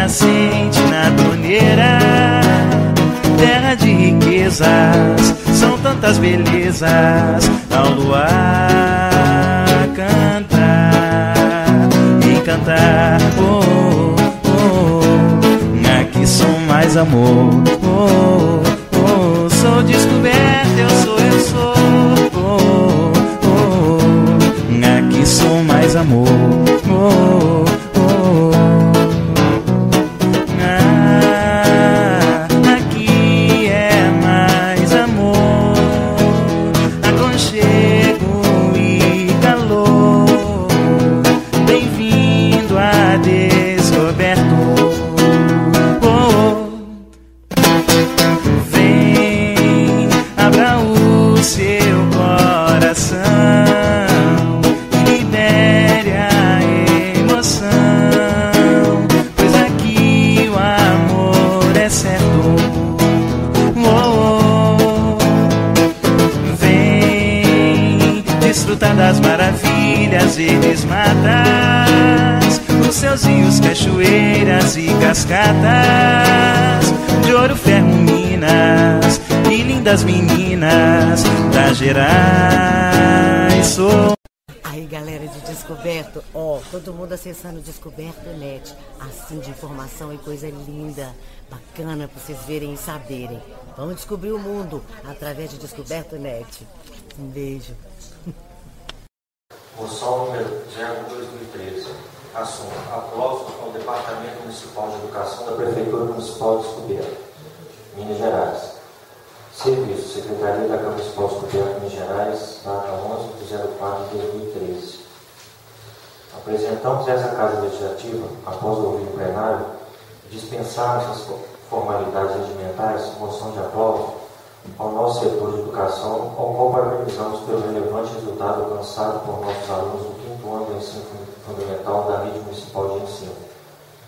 nascente na torneira, terra de riquezas, são tantas belezas, ao luar cantar e cantar. Oh, oh, aqui sou mais amor. Oh, oh, sou descoberto, eu sou. Oh, oh, aqui sou mais amor. Oh, oh, aqui é mais amor, aconchego e calor. Bem-vindo a Descoberto. Oh, vem, abra o seu coração, libere a emoção, pois aqui o amor é certo. Oh, vem desfrutar das maravilhas, verdes matas, os seus rios, cachoeiras e cascatas, de ouro, ferro, minas e lindas meninas das Gerais. Sou. Aí, galera de Descoberto, ó, todo mundo acessando Descoberto.net, assim de informação e coisa linda, bacana pra vocês verem e saberem. Vamos descobrir o mundo através de Descoberto.net. Um beijo. Moção número 0/2013. Assunto: aplauso ao Departamento Municipal de Educação da Prefeitura Municipal de Descoberto, Minas Gerais. Serviço: Secretaria da Câmara Municipal de Descoberto, Minas Gerais, data 11/04/2013. Apresentamos essa Casa Legislativa, após ouvir o plenário, dispensarmos as formalidades regimentais, moção de aplauso ao nosso setor de educação, ao qual parabenizamos pelo relevante resultado alcançado por nossos alunos do 5º ano do ensino fundamental da Rede Municipal de Ensino,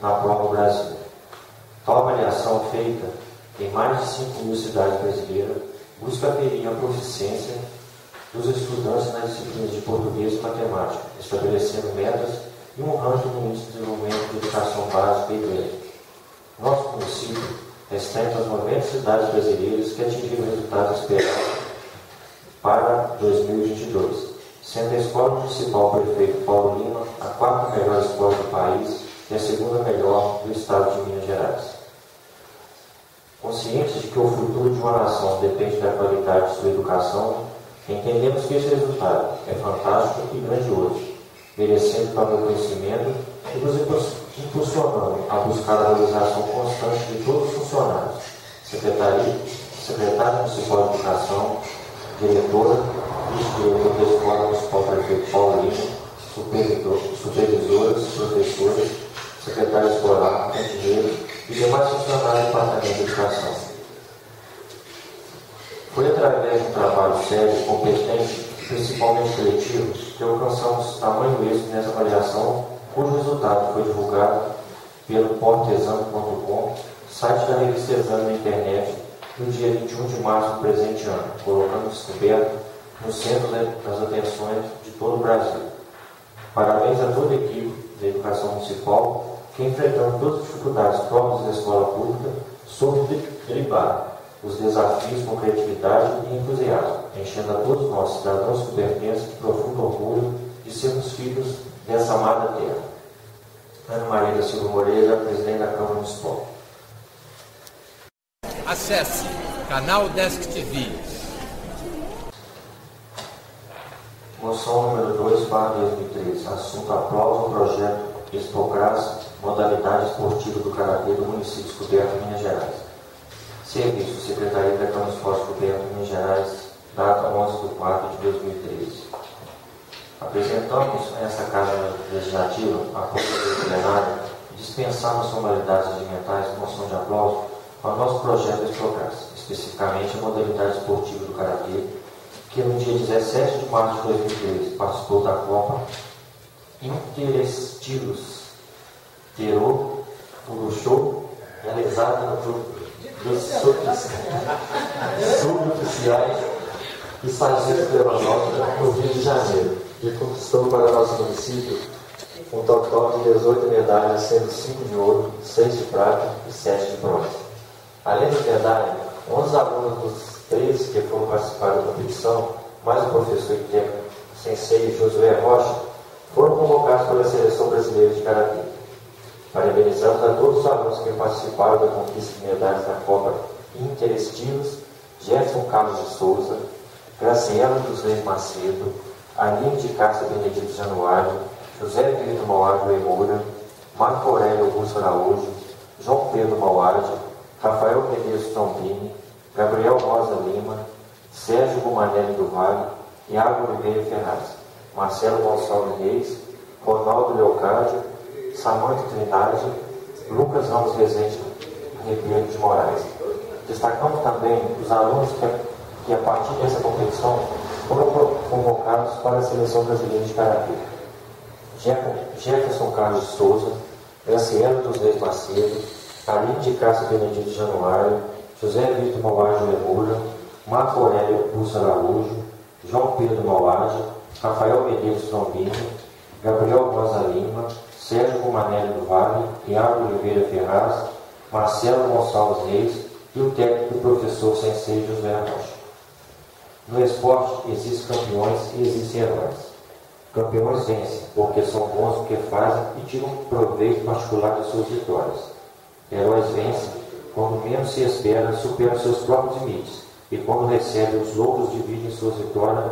na prova do Brasil. Tal avaliação, feita em mais de 5.000 cidades brasileiras, busca aferir a proficiência dos estudantes nas disciplinas de português e matemática, estabelecendo metas e um ranking no Índice de Desenvolvimento de Educação Básica e Média. Nosso município está entre as 90 cidades brasileiras que atingiram resultados esperados para 2022, sendo a Escola Municipal Prefeito Paulo Lima a 4ª melhor escola do país e a 2ª melhor do estado de Minas Gerais. Conscientes de que o futuro de uma nação depende da qualidade de sua educação, entendemos que esse resultado é fantástico e grandioso, merecendo para o conhecimento e nos impulsionando a buscar a valorização constante de todos os funcionários, secretário municipal de educação, diretora, vice-diretor da Escola Municipal Prefeito Paulo Lima, supervisores, professores, secretário escolar, engenheiro e demais funcionários do Departamento de Educação. Foi através de um trabalho sério, competente e principalmente coletivo que alcançamos tamanho êxito nessa avaliação, cujo resultado foi divulgado pelo portaexame.com, site da revista Exame na internet, no dia 21 de março do presente ano, colocando Descoberto no centro das atenções de todo o Brasil. Parabéns a toda a equipe da educação municipal que, enfrentando todas as dificuldades próprias da escola pública, soube driblar os desafios com criatividade e entusiasmo, enchendo a todos nós, cidadãos descobertenses, de profundo orgulho de sermos filhos dessa amada terra. Ana Maria da Silva Moreira, presidente da Câmara Municipal. Acesse Canal Desk TV. Moção número 2/2013. Assunto: aplauso ao projeto Expocras, modalidade esportiva do Karatê do município de Descoberto, Minas Gerais. Serviço: Secretaria da Câmara Municipal de Descoberto, Minas Gerais, data 11/04/2013. Apresentamos essa Casa Legislativa, após o plenário, dispensamos as formalidades regimentais, moção de aplauso ao nosso projeto Expocras, especificamente a modalidade esportiva do Karatê, que no dia 17 de março de 2013 participou da Copa Interestilos Terô Show, realizada no grupo dos suboficiais e sargentos pela nota no Rio de Janeiro, e conquistou para nosso município Um total de 18 medalhas, sendo 5 de ouro, 6 de prata e 7 de bronze. Além das medalhas, 11 alunos dos 13 que foram participar da competição, mais o professor e técnico Sensei Josué Rocha, foram convocados pela Seleção Brasileira de Karatê. Parabenizamos a todos os alunos que participaram da conquista de medalhas da Copa Interestilos: Jefferson Carlos de Souza, Graciela dos Reis Macedo, Aline de Castro Benedito Januário, José Vitor Mauad Emura, Marco Aurélio Augusto Araújo, João Pedro Mauad, Rafael Medeiros Trombini, Gabriel Rosa Lima, Sérgio Gumanelli do Vale, Iago Oliveira Ferraz, Marcelo Gonçalves Reis, Ronaldo Leocádio, Samantha Trindade, Lucas Ramos Rezende Ribeiro de Moraes. Destacamos também os alunos que a partir dessa competição foram convocados para a Seleção Brasileira de Karatê. Jefferson Carlos de Souza, Graciela dos Reis Macedo, Aline de Castro Benedito Januário, José Vitor Mauad Emura, Marco Aurélio Augusto Araújo, João Pedro Mauad, Rafael Medeiros Trombini, Gabriel Rosa Lima, Sérgio Gumanelli do Vale, Iago Oliveira Ferraz, Marcelo Gonçalves Reis e o técnico professor Sensei Josué Rocha. No esporte existem campeões e existem heróis. Campeões vencem porque são bons no que fazem e tiram proveito particular de suas vitórias. Heróis vencem quando menos se espera, superam seus próprios limites e quando recebem os loucos dividem suas vitórias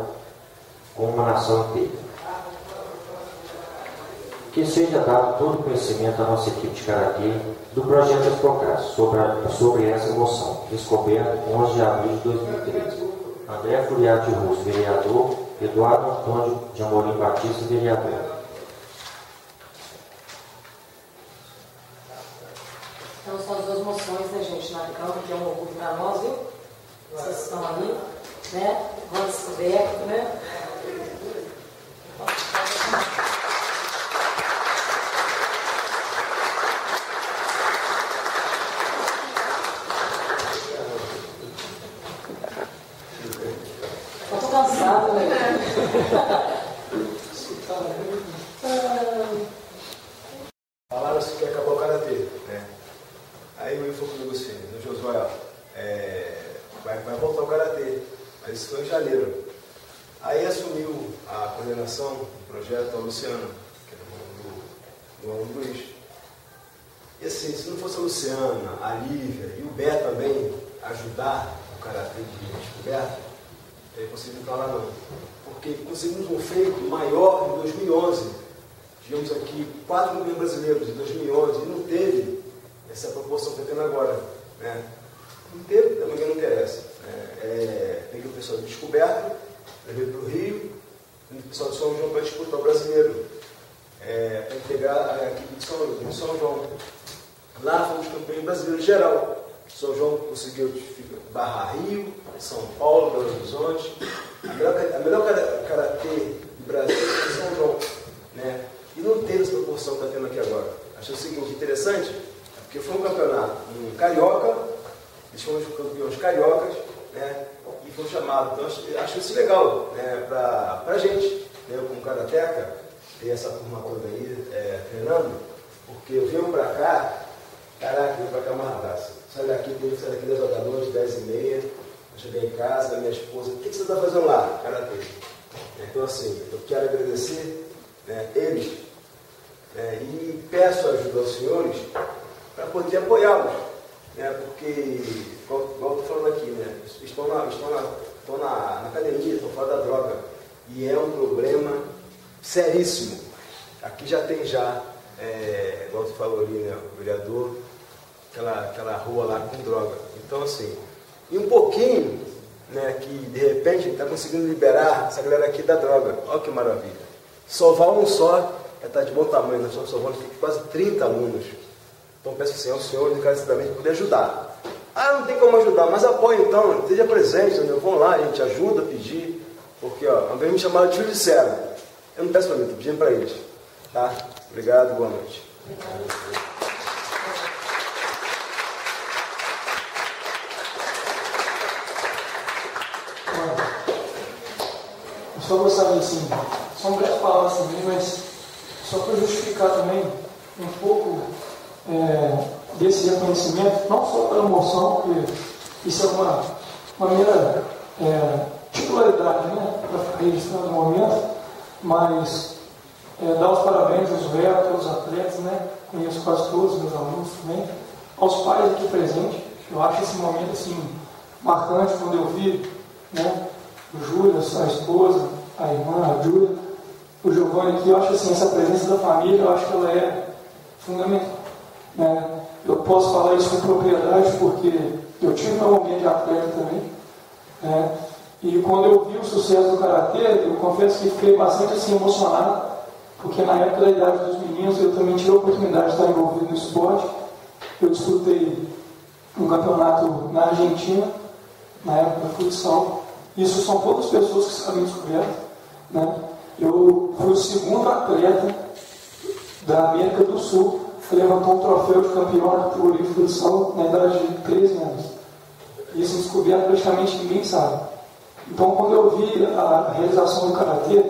com uma nação inteira. Que seja dado todo o conhecimento à nossa equipe de Karatê do projeto Explocast sobre essa emoção, descoberto 11 de abril de 2013. André Furiati Russo, vereador, Eduardo Antônio de Amorim Batista, vereador. Então são as duas moções, né, gente, na Câmara, que é um orgulho para nós, viu? Vocês estão ali, né? Vão descoberto, né? Eu tô cansado, né? Falaram-se que acabou o Karatê, né? Aí o Will falou comigo assim, no Josué, vai voltar o Karatê, mas isso foi em janeiro. Aí assumiu a coordenação do projeto a Luciana, que é do aluno Luiz. E assim, se não fosse a Luciana, a Lívia e o Beto também ajudar o Karatê de descoberta, eu não consigo falar não. Porque conseguimos um feito maior em 2011. Tivemos aqui 4 milhões brasileiros em 2011 e não teve essa proporção que está tendo agora. Né? Não teve, também não interessa. Peguei o pessoal de descoberta, levei para o Rio, e o pessoal de São João para disputar o brasileiro, para pegar a equipe de São João. Lá fomos campeões brasileiros geral. São João conseguiu barrar Rio, São Paulo, Belo Horizonte. A melhor karatê do Brasil é São João. Né? E não teve essa proporção que está tendo aqui agora. Achei o seguinte, interessante, porque foi um campeonato carioca, eles foram os campeões cariocas, né? E foi chamado. Então, acho isso legal, né? Para a gente, né? Como karateca, ter essa turma toda aí treinando, porque eu venho para cá, caraca, eu venho para cá amarradaço. Sai daqui 10 horas da noite, 10h30, eu cheguei em casa, minha esposa, o que você está fazendo lá? Karatê. Então, assim, eu quero agradecer, né, eles, e peço ajuda aos senhores para poder apoiá-los, né, porque, igual eu estou falando aqui, né, estão na academia, estão fora da droga, e é um problema seríssimo. Aqui já tem igual você falou ali, né, o vereador, aquela rua lá com droga. Então, assim, e um pouquinho, né, que de repente está conseguindo liberar essa galera aqui da droga. Olha que maravilha. Salvar um só já está de bom tamanho, nós estamos salvando quase 30 alunos. Então peço assim ao senhor encarecidamente poder ajudar. Ah, não tem como ajudar, mas apoie então, esteja presente, entendeu? Vão lá, a gente ajuda a pedir, porque uma vez me chamaram de tio de cego. Eu não peço para mim, estou pedindo para eles. Tá? Obrigado, boa noite. Só gostaria assim, só um breve palavras também, mas só para justificar também um pouco desse reconhecimento, não só pela emoção, porque isso é uma mera titularidade, né, para ficar registrando o momento, mas dar os parabéns aos vetos, aos atletas, né, conheço quase todos os meus alunos também, aos pais aqui presentes. Eu acho esse momento assim, marcante quando eu vi, né, o Júlio, a esposa, a irmã, a Júlia, o Giovanni aqui. Eu acho assim, essa presença da família, eu acho que ela é fundamental, né? Eu posso falar isso com propriedade porque eu tive meu momento de atleta também, né? E quando eu vi o sucesso do Karatê, eu confesso que fiquei bastante assim, emocionado, porque na época da idade dos meninos eu também tive a oportunidade de estar envolvido no esporte. Eu disputei um campeonato na Argentina, na época do futsal. Isso são poucas pessoas que sabem descoberto, né? Eu fui o segundo atleta da América do Sul que levantou um troféu de campeão na categoria de futsal na idade de 13 anos. Isso descoberto praticamente ninguém sabe. Então, quando eu vi a realização do Karatê,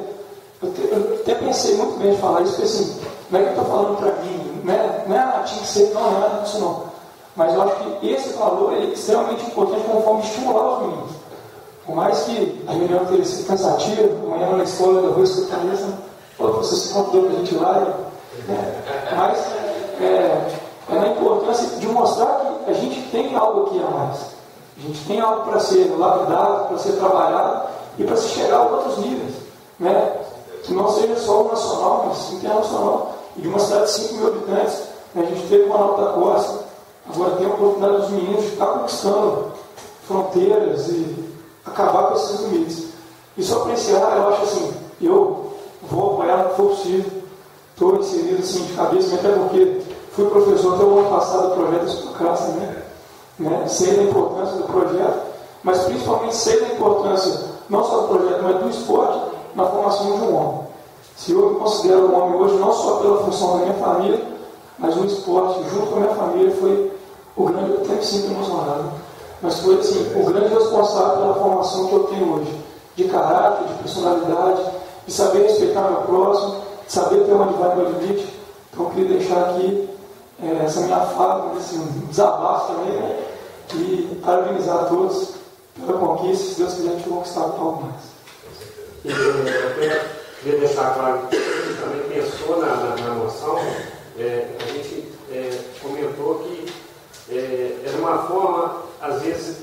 eu até pensei muito bem de falar isso, porque assim, não é que eu estou falando para mim, não tinha que ser, não é nada disso não. Mas eu acho que esse valor é extremamente importante como forma de estimular os meninos. Por mais que a reunião tenha sido cansativa, amanhã na escola eu vou escutar isso, você se convidou para a gente ir lá, mas é na importância de mostrar que a gente tem algo aqui a mais. A gente tem algo para ser lapidado, para ser trabalhado e para se chegar a outros níveis, né? Que não seja só o nacional, mas internacional. E de uma cidade de 5 mil habitantes, né? A gente teve o Ronaldo da Costa, agora tem a oportunidade dos meninos de estar conquistando fronteiras e acabar com esses limites. E só para encerrar, eu acho assim, eu vou apoiar no que for possível, estou inserido assim de cabeça, até porque fui professor até o ano passado do projeto Estocraça, né? Sei da importância do projeto, mas principalmente sei da importância não só do projeto, mas do esporte na formação de um homem. Se eu me considero um homem hoje, não só pela função da minha família, mas o esporte, junto com a minha família, foi o grande, eu até me sinto emocionado, mas foi assim, o grande responsável pela formação que eu tenho hoje, de caráter, de personalidade, de saber respeitar meu próximo, de saber ter uma divide no limite. Então eu queria deixar aqui essa minha fala, esse desabafo também, né? E parabenizar a todos pela conquista, se Deus quiser a gente conquistar algo mais. Eu queria deixar claro que a gente também pensou na moção, a gente comentou que era uma forma, às vezes,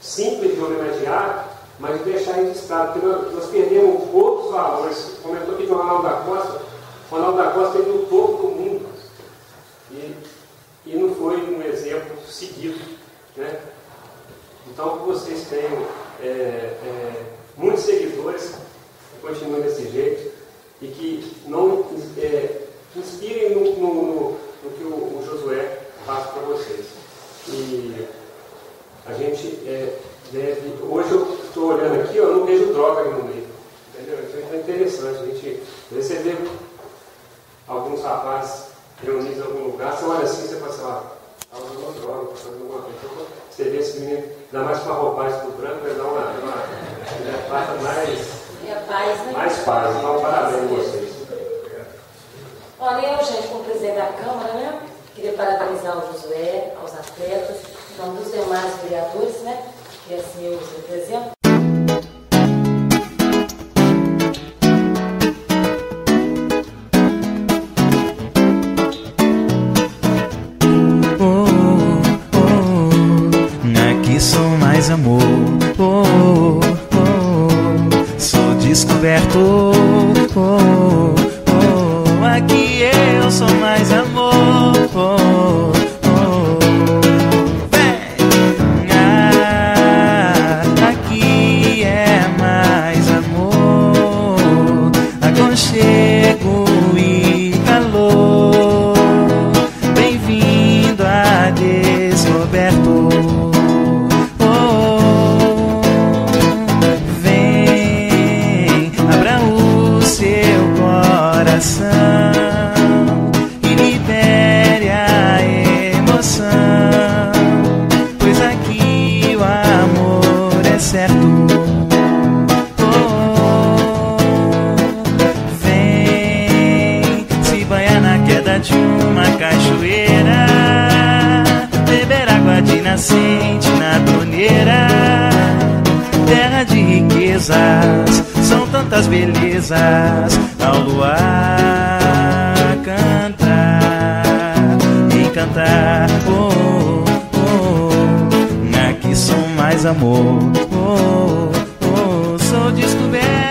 simples de homenagear, mas de deixar registrado, porque nós perdemos outros valores. Comentou aqui que o Ronaldo da Costa ele lutou para o mundo, e não foi um exemplo seguido, né? Então, que vocês tenham muitos seguidores, que continuem desse jeito, e que não inspirem no que o Josué passa para vocês. E a gente deve... Hoje eu estou olhando aqui, eu não vejo droga ali no meio. Entendeu? Então é interessante. A gente recebeu alguns rapazes reunidos em algum lugar, você olha assim, você fala está usando droga, está fazendo alguma coisa. Então, você vê esse menino, ainda mais com a roupagem do branco, vai dar uma parte mais paz. Então, parabéns a vocês. Olha, eu, gente, como presidente da Câmara, né? Queria parabenizar o Josué, aos atletas, então dos demais vereadores, né? Que assim eu os represento. Aqui sou mais amor, sou descoberto, aqui eu sou mais amor, aqui é mais amor, aconchego e calor, bem-vindo a Descoberto. Vem, abra o seu coração e me nascente na torneira, terra de riquezas, são tantas belezas, ao luar cantar, encantar, oh, oh, oh. Aqui sou mais amor, oh, oh, sou descoberto.